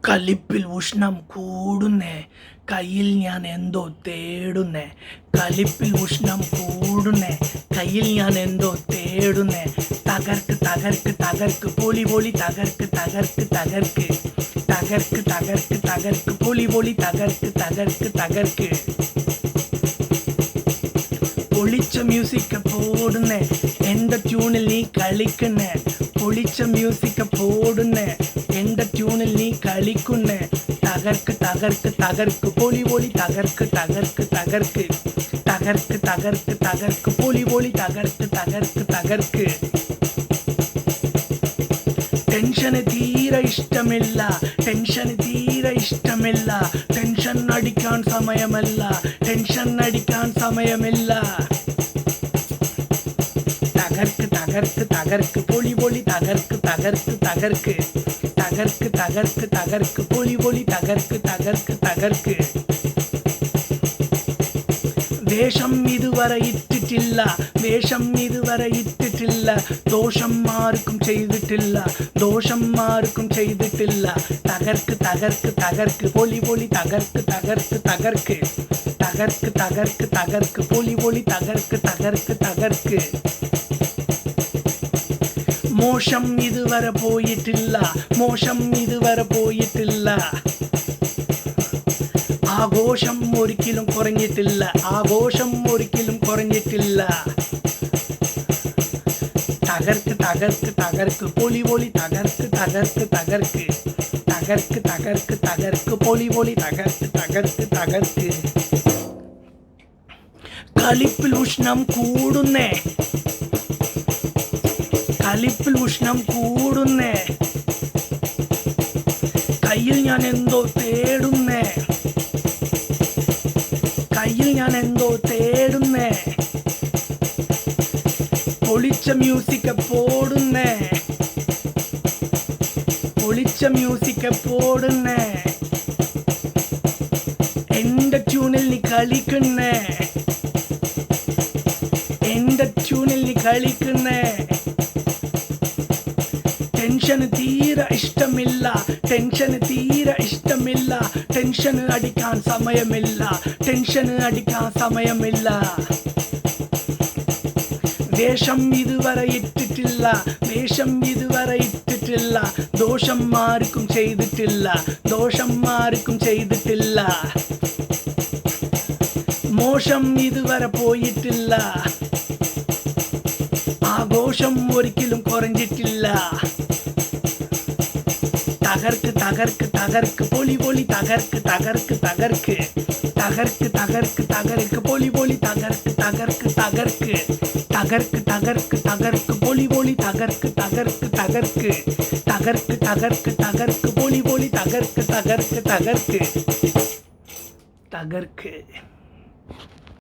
കലിപ്പിൽ ഉഷ്ണം കൂടുന്നേ, കയ്യിൽ ഞാൻ എന്തോ തേടുന്നേ. കലിപ്പിൽ ഉഷ്ണം കൂടുന്നേ, കയ്യിൽ ഞാൻ എന്തോ തേടുന്നേ. തകർക്ക് തകർക്ക് തകർക്ക് പൊളി പൊളി തകർക്ക് തകർക്ക് തകർക്ക് തകർക്ക് തകർക്ക് തകർക്ക് പൊളി പൊളി തകർക്ക് തകർക്ക് തകർക്ക്. പൊളിച്ച മ്യൂസിക് പോടുന്നേ, എൻ്റെ ട്യൂണിൽ നീ കളിക്കുന്നേ. പൊളിച്ച മ്യൂസിക് പോടുന്നേ, എൻ്റെ ട്യൂണിൽ നീ കളിക്കുന്നേ. തകർക്ക് തകർക്ക് തകർക്ക് പൊളി പൊളി തകർക്ക് തകർക്ക് തകർക്ക് തകർക്ക് തകർക്ക് തകർക്ക് പൊളി പൊളി തകർക്ക് തകർക്ക് തകർക്ക്. ടെൻഷന് തീരെ ഇഷ്ടമില്ല, ടെൻഷന് തീരെ ഇഷ്ടമില്ല. ടെൻഷൻ അടിക്കാൻ സമയമല്ല, ടെൻഷൻ അടിക്കാൻ സമയമില്ല. തകർക്ക് തകർക്ക് തകർക്ക് പൊളി പൊളി തകർക്ക് തകർക്ക് തകർക്ക് തകർക്ക് തകർക്ക് തകർക്ക് പൊളി പൊളി തകർക്ക് തകർക്ക് തകർക്ക്. വേഷം ഇതുവരെ ഇട്ടിട്ടില്ല, വേഷം ഇതുവരെ ഇട്ടിട്ടില്ല. ദോഷം ആർക്കും ചെയ്തിട്ടില്ല, ദോഷം ആർക്കും ചെയ്തിട്ടില്ല. തകർക്ക് തകർക്ക് തകർക്ക് പൊളി പൊളി തകർക്ക് തകർക്ക് തകർക്ക് തകർക്ക് തകർക്ക് തകർക്ക് പൊളി പൊളി തകർക്ക് തകർക്ക് തകർക്ക്. മോശം ഇതുവരെ പോയിട്ടില്ല, മോശം ഇതുവരെ പോയിട്ടില്ല. ആഘോഷം ഒരിക്കലും കുറഞ്ഞിട്ടില്ല, ആഘോഷം ഒരിക്കലും കുറഞ്ഞിട്ടില്ല. തകർക്ക് തകർക്ക് തകർക്ക് പൊളി പൊളി തകർക്ക് തകർക്ക് തകർക്ക് തകർക്ക് തകർക്ക് തകർക്ക് പൊളി പൊളി തകർക്ക് തകർക്ക് തകർക്ക്. കലിപ്പിൽ ഉഷ്ണം കൂടുന്നേ, കലിപ്പിൽ ഉഷ്ണം കൂടുന്നേ. കയ്യിൽ ഞാൻ എന്തോ തേടുന്നേ, കയ്യിൽ ഞാൻ എന്തോ തേടുന്നേ. പൊളിച്ച മ്യൂസിക് പോടുന്നേ, പൊളിച്ച മ്യൂസിക് പോടുന്നേ. എൻ്റെ ട്യൂണിൽ നീ കളിക്കുന്നേ, എൻ്റെ ട്യൂണിൽ നീ കളിക്കുന്നേ. ടെൻഷന് തീരെ ഇഷ്ടമില്ല, ടെൻഷന് തീരെ ഇഷ്ടമില്ല. ടെൻഷന് അടിക്കാൻ സമയമില്ല, ടെൻഷന് അടിക്കാൻ സമയമില്ല. വേഷം ഇതുവരെ ഇട്ടിട്ടില്ല, വേഷം ഇതുവരെ ഇട്ടിട്ടില്ല. ദോഷം ആർക്കും ചെയ്തിട്ടില്ല, ദോഷം ആർക്കും ചെയ്തിട്ടില്ല. മോശം ഇതുവരെ പോയിട്ടില്ല, ആഘോഷം ഒരിക്കലും കുറഞ്ഞിട്ടില്ല. തകർക്ക് തകർക്ക് തകർക്ക് പൊളി പൊളി തകർക്ക് തകർക്ക് തകർക്ക് തകർക്ക് തകർക്ക് തകർക്ക് പൊളി പൊളി തകർക്ക് തകർക്ക് തകർക്ക് തകർക്ക് തകർക്ക് തകർക്ക് പൊളി പൊളി തകർക്ക് തകർക്ക് തകർക്ക് തകർക്ക് തകർക്ക് തകർക്ക് പൊളി പൊളി തകർക്ക് തകർക്ക് തകർക്ക് തകർക്ക്.